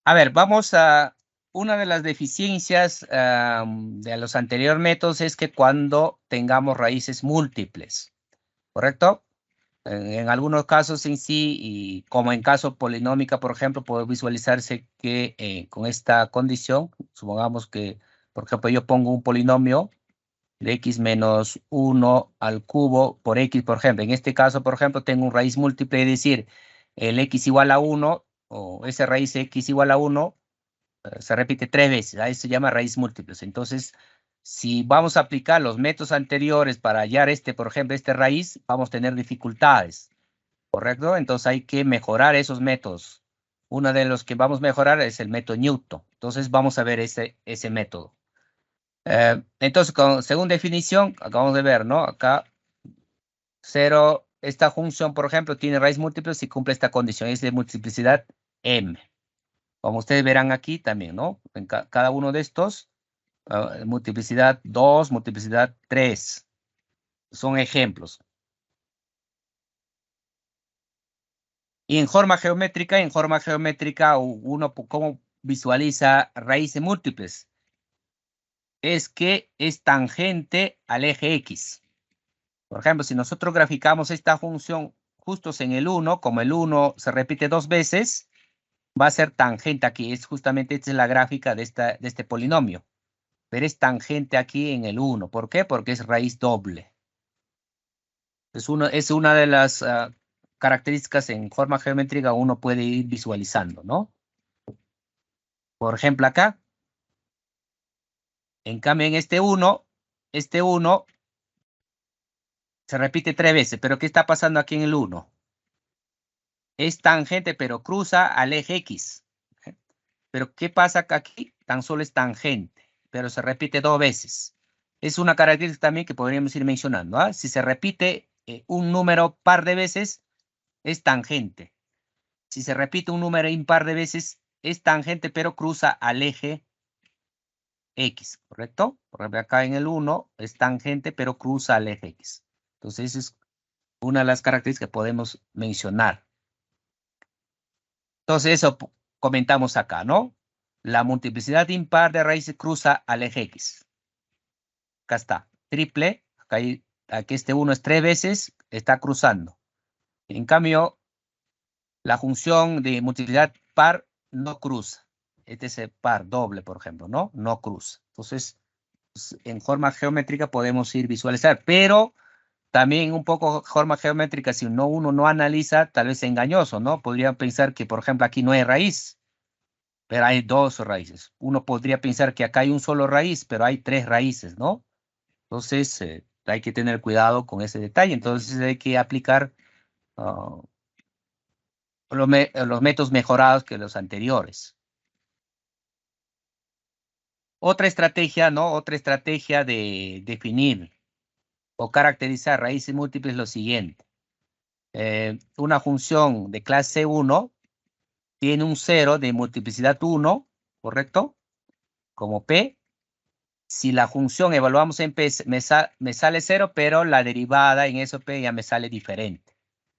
A ver, vamos a... Una de las deficiencias de los anteriores métodos es que cuando tengamos raíces múltiples, ¿correcto? En algunos casos en sí, y como en caso polinómica, por ejemplo, puede visualizarse que con esta condición, supongamos que, por ejemplo, yo pongo un polinomio de x menos 1 al cubo por x, por ejemplo. En este caso, por ejemplo, tengo un raíz múltiple, es decir, el x igual a 1, o esa raíz x igual a 1, se repite 3 veces. A eso se llama raíz múltiples. Entonces, si vamos a aplicar los métodos anteriores para hallar por ejemplo, este raíz, vamos a tener dificultades, ¿correcto? Entonces hay que mejorar esos métodos. Uno de los que vamos a mejorar es el método Newton. Entonces vamos a ver ese método. Entonces, según definición, acabamos de ver, ¿no? Acá, 0, esta función, por ejemplo, tiene raíz múltiple si cumple esta condición, es de multiplicidad m. Como ustedes verán aquí también, ¿no? En cada uno de estos, multiplicidad 2, multiplicidad 3, son ejemplos. Y en forma geométrica, uno cómo visualiza raíces múltiples. Es que es tangente al eje X. Por ejemplo, si nosotros graficamos esta función justos en el 1, como el 1 se repite 2 veces, va a ser tangente aquí. Esta es la gráfica de este polinomio. Pero es tangente aquí en el 1. ¿Por qué? Porque es raíz doble. Es una de las características en forma geométrica uno puede ir visualizando, ¿no? Por ejemplo, acá. En cambio, en este 1 se repite 3 veces. ¿Pero qué está pasando aquí en el 1? Es tangente, pero cruza al eje X. Pero ¿qué pasa aquí? Tan solo es tangente, pero se repite 2 veces. Es una característica también que podríamos ir mencionando. ¿Ah? Si se repite un número par de veces, es tangente. Si se repite un número impar de veces, es tangente, pero cruza al eje X, ¿correcto? Por ejemplo, acá en el 1 es tangente, pero cruza al eje X. Entonces, esa es una de las características que podemos mencionar. Entonces, eso comentamos acá, ¿no? La multiplicidad impar de raíces cruza al eje X. Acá está, triple. Aquí este 1 es 3 veces, está cruzando. En cambio, la función de multiplicidad par no cruza. Este es el par doble, por ejemplo, ¿no? No cruza. Entonces, en forma geométrica podemos ir visualizar, pero también un poco forma geométrica, si uno no analiza, tal vez es engañoso, ¿no? Podrían pensar que, por ejemplo, aquí no hay raíz, pero hay 2 raíces. Uno podría pensar que acá hay un solo raíz, pero hay 3 raíces, ¿no? Entonces, hay que tener cuidado con ese detalle. Entonces, hay que aplicar los métodos mejorados que los anteriores. Otra estrategia, ¿no? Otra estrategia de definir o caracterizar raíces múltiples es lo siguiente. Una función de clase 1 tiene un 0 de multiplicidad 1, ¿correcto? Como P. Si la función evaluamos en P, me sale 0, pero la derivada en eso P ya me sale diferente.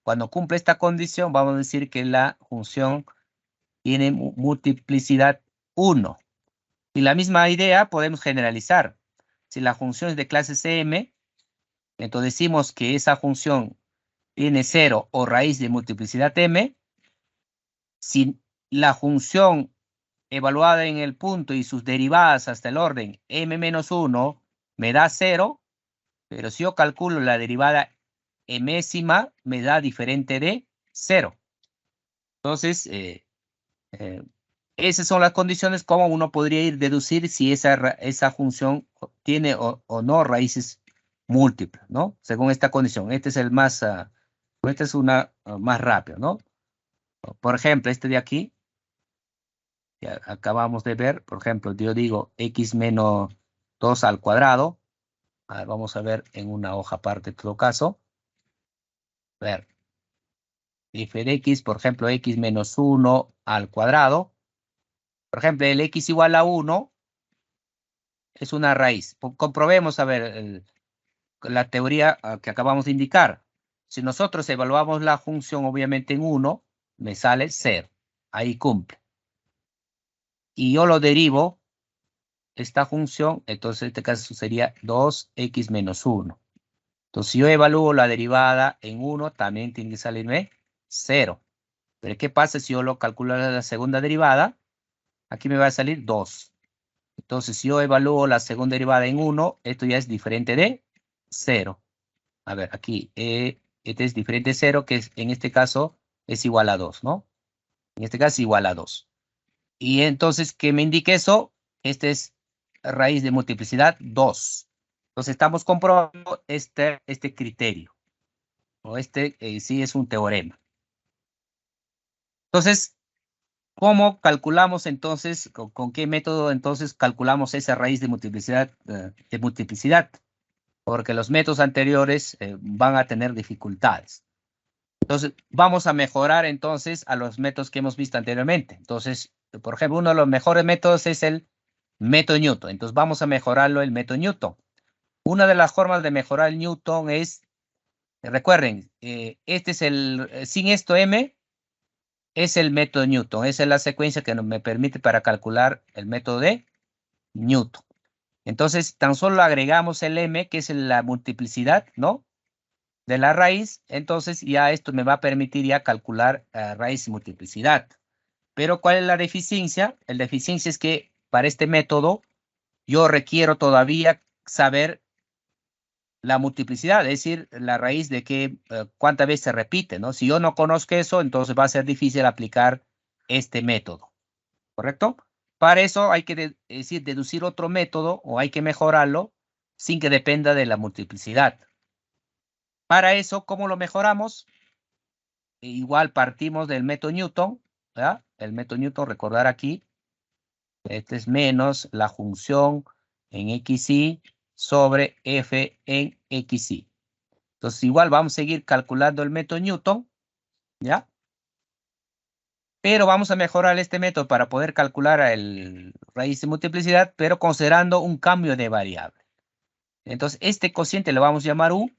Cuando cumple esta condición, vamos a decir que la función tiene multiplicidad 1. Y la misma idea podemos generalizar. Si la función es de clase Cm, entonces decimos que esa función tiene 0 o raíz de multiplicidad m. Si la función evaluada en el punto y sus derivadas hasta el orden m-1 me da 0, pero si yo calculo la derivada mésima, me da diferente de 0. Entonces, esas son las condiciones como uno podría ir deducir si esa función tiene o no raíces múltiples, ¿no? Según esta condición. Este es el más, esta es una más rápido, ¿no? Por ejemplo, este de aquí, que acabamos de ver, por ejemplo, yo digo x menos 2 al cuadrado. A ver, vamos a ver en una hoja aparte en todo caso. A ver, f de x, por ejemplo, x menos 1 al cuadrado. Por ejemplo, el x igual a 1 es una raíz. Comprobemos, a ver, la teoría que acabamos de indicar. Si nosotros evaluamos la función, obviamente en 1, me sale 0. Ahí cumple. y yo lo derivo, esta función, entonces en este caso sería 2x menos 1. Entonces, si yo evalúo la derivada en 1, también tiene que salirme 0. Pero ¿qué pasa si yo lo calculo en la segunda derivada? Aquí me va a salir 2. Entonces, si yo evalúo la segunda derivada en 1, esto ya es diferente de 0. A ver, aquí, este es diferente de 0, que en este caso es igual a 2, ¿no? En este caso es igual a 2. Y entonces, ¿qué me indica eso? Este es raíz de multiplicidad 2. Entonces, estamos comprobando este criterio. O sí es un teorema. Entonces, ¿cómo calculamos entonces, con qué método entonces calculamos esa raíz de multiplicidad? Porque los métodos anteriores van a tener dificultades. Entonces, vamos a mejorar entonces a los métodos que hemos visto anteriormente. Entonces, por ejemplo, uno de los mejores métodos es el método Newton. Entonces, vamos a mejorarlo el método Newton. Una de las formas de mejorar el Newton es, recuerden, este es sin esto M, es el método Newton. Esa es la secuencia que me permite para calcular el método de Newton. Entonces, tan solo agregamos el M, que es la multiplicidad, ¿no? De la raíz. Entonces, ya esto me va a permitir ya calcular raíz y multiplicidad. Pero, ¿cuál es la deficiencia? La deficiencia es que para este método, yo requiero todavía saber la multiplicidad, es decir, la raíz de cuántas veces se repite, ¿no? Si yo no conozco eso, entonces va a ser difícil aplicar este método, ¿correcto? Para eso hay que deducir otro método o hay que mejorarlo sin que dependa de la multiplicidad. Para eso, ¿cómo lo mejoramos? Igual partimos del método Newton, ¿verdad? El método Newton, recordar aquí, este es menos la función en xy sobre f en xy. Entonces, igual vamos a seguir calculando el método Newton, ¿ya? Pero vamos a mejorar este método para poder calcular el raíz de multiplicidad, pero considerando un cambio de variable. Entonces, este cociente lo vamos a llamar u,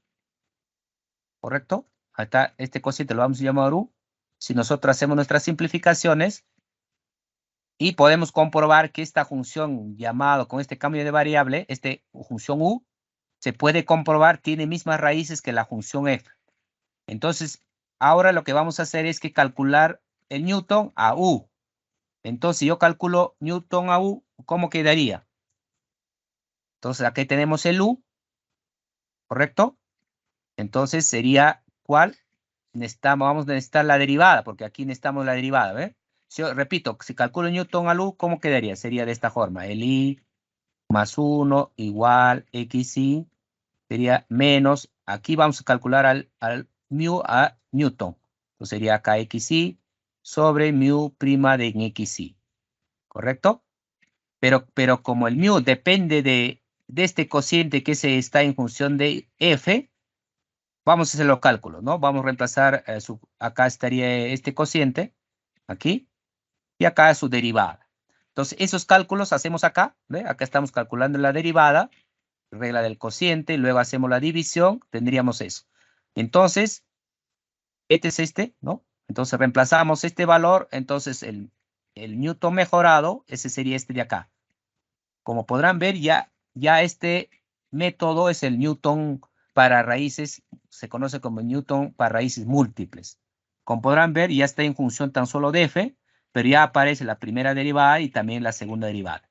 ¿correcto? Acá este cociente lo vamos a llamar u. Si nosotros hacemos nuestras simplificaciones y podemos comprobar que esta función llamado con este cambio de variable, esta función u, se puede comprobar tiene mismas raíces que la función f. Entonces, ahora lo que vamos a hacer es que calcular el Newton a U. Entonces, si yo calculo Newton a U, ¿cómo quedaría? Entonces, aquí tenemos el U, ¿correcto? Entonces, sería, ¿cuál? Vamos a necesitar la derivada, porque aquí necesitamos la derivada, ¿ves? Repito, si calculo Newton al U, ¿cómo quedaría? Sería de esta forma. El I más 1 igual XI sería menos, aquí vamos a calcular al mu a Newton. Entonces sería acá XI sobre mu prima de XI, ¿correcto? Pero como el mu depende de este cociente que se está en función de F, vamos a hacer los cálculos, ¿no? Vamos a reemplazar, acá estaría este cociente, aquí, y acá su derivada. Entonces, esos cálculos hacemos acá, ¿ve? Acá estamos calculando la derivada, regla del cociente, luego hacemos la división, tendríamos eso. Entonces, este es este, ¿no? Entonces reemplazamos este valor, entonces el Newton mejorado, ese sería este de acá. Como podrán ver, ya este método es el Newton para raíces, se conoce como Newton para raíces múltiples. Como podrán ver, ya está en función tan solo de f, pero ya aparece la primera derivada y también la segunda derivada.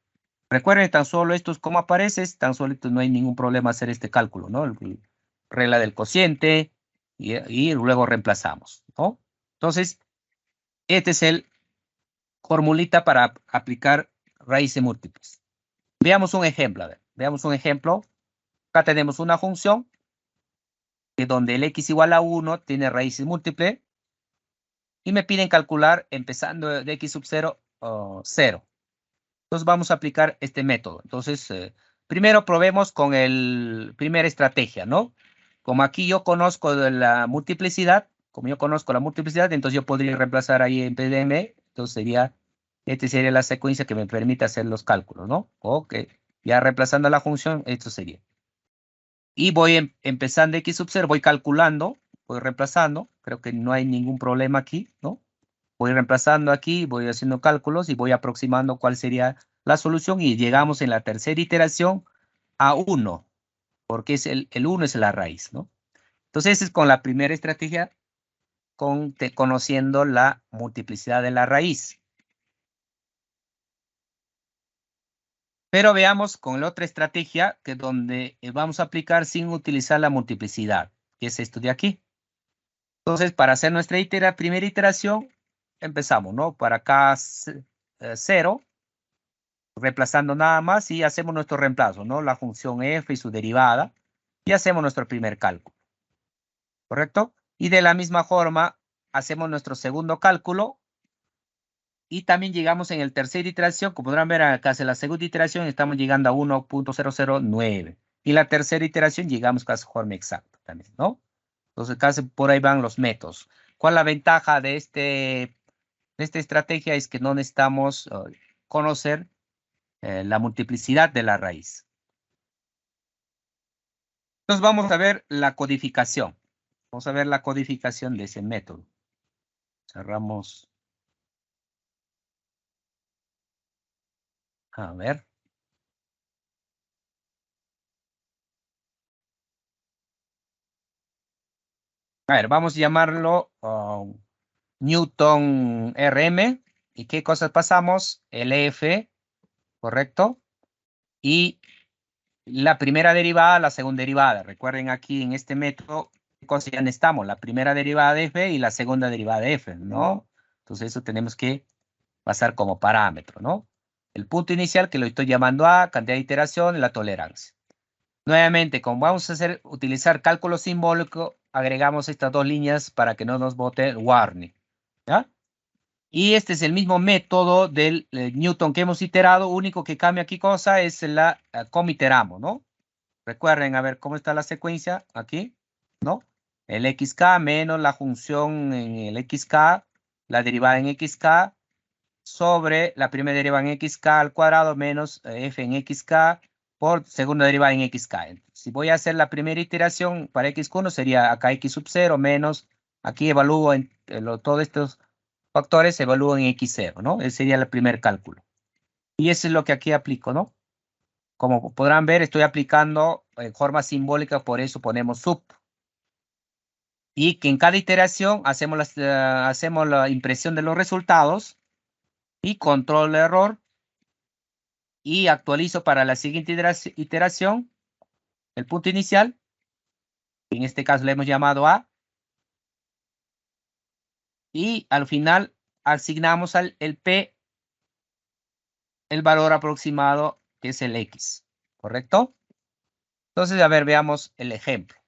Recuerden, tan solo estos, ¿cómo aparece? Tan solo no hay ningún problema hacer este cálculo, ¿no? Regla del cociente y luego reemplazamos, ¿no? Entonces, este es el formulita para aplicar raíces múltiples. Veamos un ejemplo, a ver, veamos un ejemplo. Acá tenemos una función que donde el x igual a 1 tiene raíces múltiples y me piden calcular empezando de x sub 0, 0. Entonces vamos a aplicar este método. Entonces, primero probemos con la primera estrategia, ¿no? Como aquí yo conozco la multiplicidad, entonces yo podría reemplazar ahí en PDM, entonces esta sería la secuencia que me permite hacer los cálculos, ¿no? Ok, ya reemplazando la función, esto sería. Y voy empezando x sub 0, voy calculando, voy reemplazando, creo que no hay ningún problema aquí, ¿no? Voy reemplazando aquí, voy haciendo cálculos y voy aproximando cuál sería la solución y llegamos en la tercera iteración a 1, porque el 1 es la raíz, ¿no? Entonces, esa es con la primera estrategia, conociendo la multiplicidad de la raíz. Pero veamos con la otra estrategia, que es donde vamos a aplicar sin utilizar la multiplicidad, que es esto de aquí. Entonces, para hacer nuestra primera iteración, empezamos, ¿no? Para acá 0, reemplazando nada más y hacemos nuestro reemplazo, ¿no? La función f y su derivada, y hacemos nuestro primer cálculo, ¿correcto? Y de la misma forma, hacemos nuestro segundo cálculo y también llegamos en el tercera iteración, como podrán ver acá, en la segunda iteración estamos llegando a 1.009 y la tercera iteración llegamos casi de forma exacta también, ¿no? Entonces, casi por ahí van los métodos. ¿Cuál es la ventaja de esta estrategia? Es que no necesitamos conocer la multiplicidad de la raíz. Entonces, vamos a ver la codificación. Vamos a ver la codificación de ese método. Cerramos. A ver. A ver, vamos a llamarlo Newton RM. ¿Y qué cosas pasamos? El F, ¿correcto? Y la primera derivada, la segunda derivada. Recuerden aquí en este método, ¿qué cosas ya necesitamos? La primera derivada de F y la segunda derivada de F, ¿no? Entonces eso tenemos que pasar como parámetro, ¿no? El punto inicial, que lo estoy llamando A, cantidad de iteración y la tolerancia. Nuevamente, como vamos a utilizar cálculo simbólico, agregamos estas dos líneas para que no nos bote warning, ¿ya? Y este es el mismo método del Newton que hemos iterado, único que cambia aquí cosa es la cómo iteramos, ¿no? Recuerden, a ver, ¿cómo está la secuencia aquí? ¿No? El xk menos la función en el xk, la derivada en xk, sobre la primera derivada en xk al cuadrado menos f en xk por segunda derivada en xk. Si voy a hacer la primera iteración para x1 sería acá x sub 0 menos, aquí evalúo todos estos factores, evalúo en x0, ¿no? Ese sería el primer cálculo. Y eso es lo que aquí aplico, ¿no? Como podrán ver, estoy aplicando en forma simbólica, por eso ponemos sub. Y que en cada iteración hacemos la impresión de los resultados y controlo el error y actualizo para la siguiente iteración el punto inicial. En este caso le hemos llamado A. Y al final asignamos el P el valor aproximado que es el X. ¿Correcto? Entonces, a ver, veamos el ejemplo.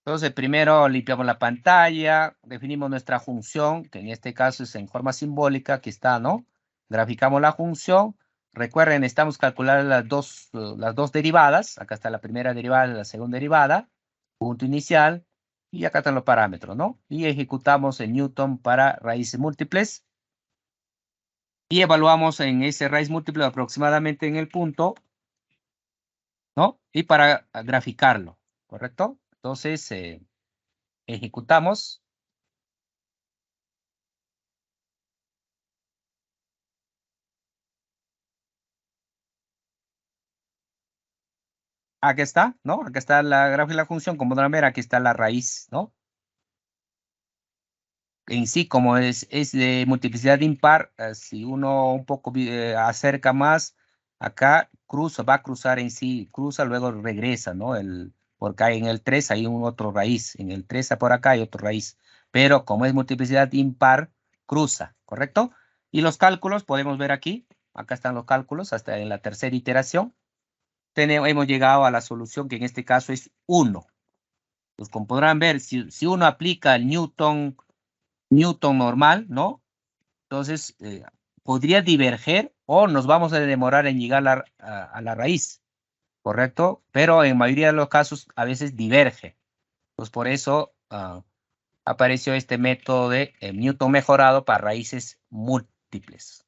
Entonces, primero limpiamos la pantalla, definimos nuestra función, que en este caso es en forma simbólica, aquí está, ¿no? Graficamos la función. Recuerden, estamos calculando las dos derivadas. Acá está la primera derivada y la segunda derivada. Punto inicial. Y acá están los parámetros, ¿no? Y ejecutamos en Newton para raíces múltiples. Y evaluamos en ese raíz múltiple aproximadamente en el punto, ¿no? Y para graficarlo, ¿correcto? Entonces, ejecutamos. Aquí está, ¿no? Aquí está la gráfica de la función. Como podrán ver, aquí está la raíz, ¿no? En sí, como es de multiplicidad impar, si uno un poco acerca más, acá va a cruzar en sí, cruza, luego regresa, ¿no? Porque en el 3 hay un otro raíz, en el 3 por acá hay otro raíz, pero como es multiplicidad impar, cruza, ¿correcto? Y los cálculos, podemos ver aquí, acá están los cálculos, hasta en la tercera iteración, hemos llegado a la solución que en este caso es 1. Pues como podrán ver, si uno aplica el Newton normal, ¿no? Entonces, podría diverger o nos vamos a demorar en llegar a la raíz, ¿correcto? Pero en mayoría de los casos a veces diverge. Pues por eso apareció este método de Newton mejorado para raíces múltiples.